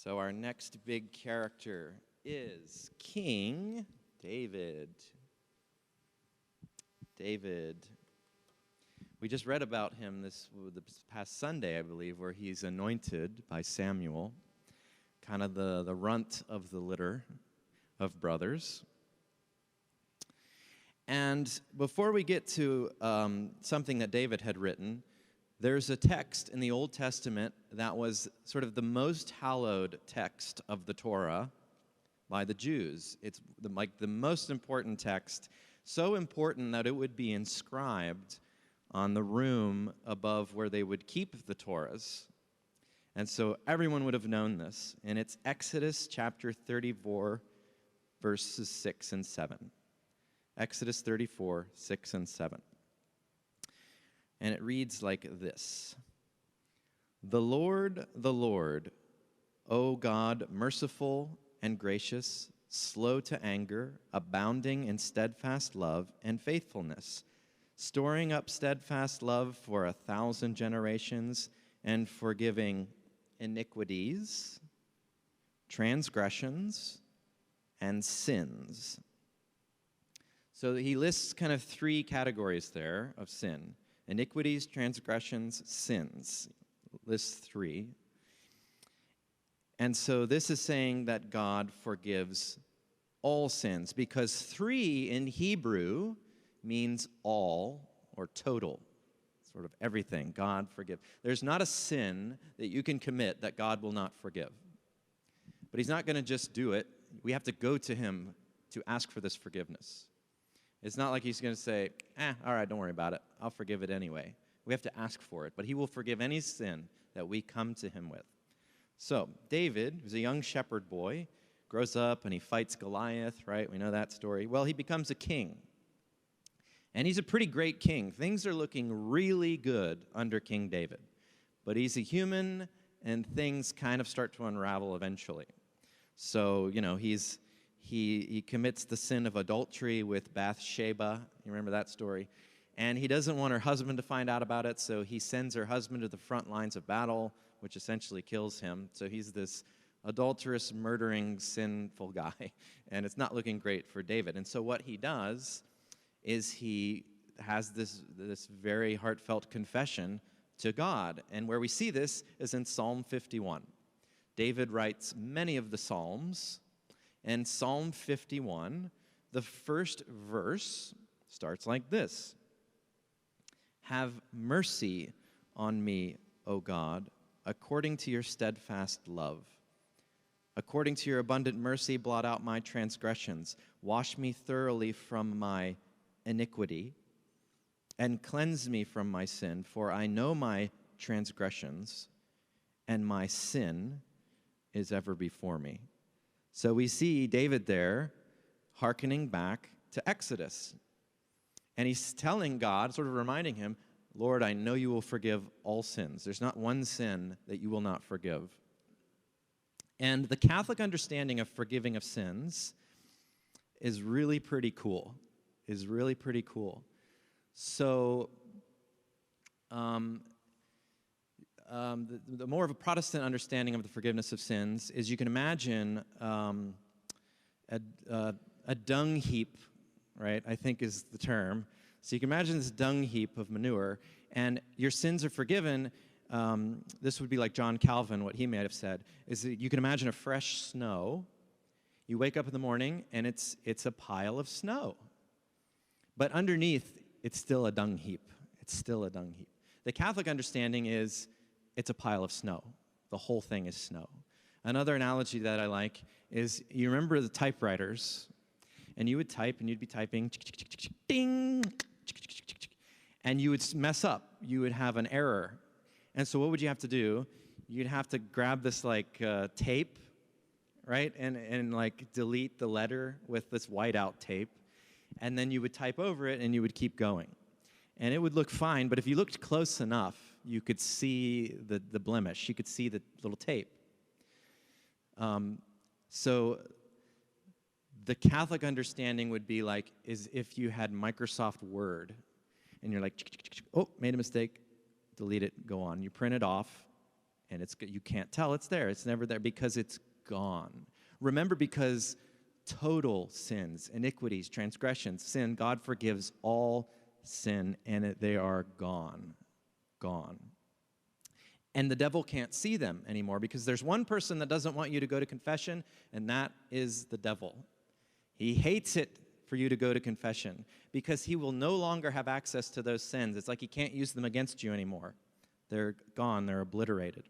So our next big character is King David. David. We just read about him this past Sunday, I believe, where he's anointed by Samuel, kind of the runt of the litter of brothers. And before we get to something that David had written, there's a text in the Old Testament that was sort of the most hallowed text of the Torah by the Jews. It's the most important text, so important that it would be inscribed on the room above where they would keep the Torahs. And so everyone would have known this. And it's Exodus chapter 34, verses 6 and 7. Exodus 34, 6 and 7. And it reads like this. The Lord, O God, merciful and gracious, slow to anger, abounding in steadfast love and faithfulness, storing up steadfast love for 1,000 generations, and forgiving iniquities, transgressions, and sins. So he lists kind of three categories there of sin. Iniquities, transgressions, sins. Lists three. And so this is saying that God forgives all sins, because three in Hebrew means all or total, sort of everything. God forgive. There's not a sin that you can commit that God will not forgive. But he's not going to just do it. We have to go to him to ask for this forgiveness. It's not like he's going to say, all right, don't worry about it. I'll forgive it anyway. We have to ask for it. But he will forgive any sin that we come to him with. So David, who's a young shepherd boy, grows up and he fights Goliath, right? We know that story. Well, he becomes a king. And he's a pretty great king. Things are looking really good under King David. But he's a human, and things kind of start to unravel eventually. So, he commits the sin of adultery with Bathsheba. You remember that story? And he doesn't want her husband to find out about it, so he sends her husband to the front lines of battle, which essentially kills him. So he's this adulterous, murdering, sinful guy, and it's not looking great for David. And so what he does is he has this very heartfelt confession to God. And where we see this is in Psalm 51. David writes many of the Psalms. And Psalm 51, the first verse starts like this. Have mercy on me, O God, according to your steadfast love. According to your abundant mercy, blot out my transgressions. Wash me thoroughly from my iniquity, and cleanse me from my sin, for I know my transgressions, and my sin is ever before me. So we see David there hearkening back to Exodus. And he's telling God, sort of reminding him, Lord, I know you will forgive all sins. There's not one sin that you will not forgive. And the Catholic understanding of forgiving of sins is really pretty cool. So the more of a Protestant understanding of the forgiveness of sins is you can imagine a dung heap, right, I think is the term. So you can imagine this dung heap of manure, and your sins are forgiven. This would be like John Calvin, what he may have said, is that you can imagine a fresh snow. You wake up in the morning, and it's a pile of snow. But underneath, it's still a dung heap. The Catholic understanding is it's a pile of snow. The whole thing is snow. Another analogy that I like is, you remember the typewriters, and you would type, and you'd be typing, ding, and you would mess up. You would have an error. And so what would you have to do? You'd have to grab this tape, right, and delete the letter with this whiteout tape, and then you would type over it, and you would keep going. And it would look fine, but if you looked close enough, you could see the blemish. You could see the little tape. So the Catholic understanding would be is if you had Microsoft Word, and you're like, oh, made a mistake, delete it, go on. You print it off, And you can't tell it's there. It's never there because it's gone. Remember, because total sins, iniquities, transgressions, sin, God forgives all sin, and they are gone. Gone. And the devil can't see them anymore because there's one person that doesn't want you to go to confession, and that is the devil. He hates it for you to go to confession because he will no longer have access to those sins. It's like he can't use them against you anymore. They're gone. They're obliterated.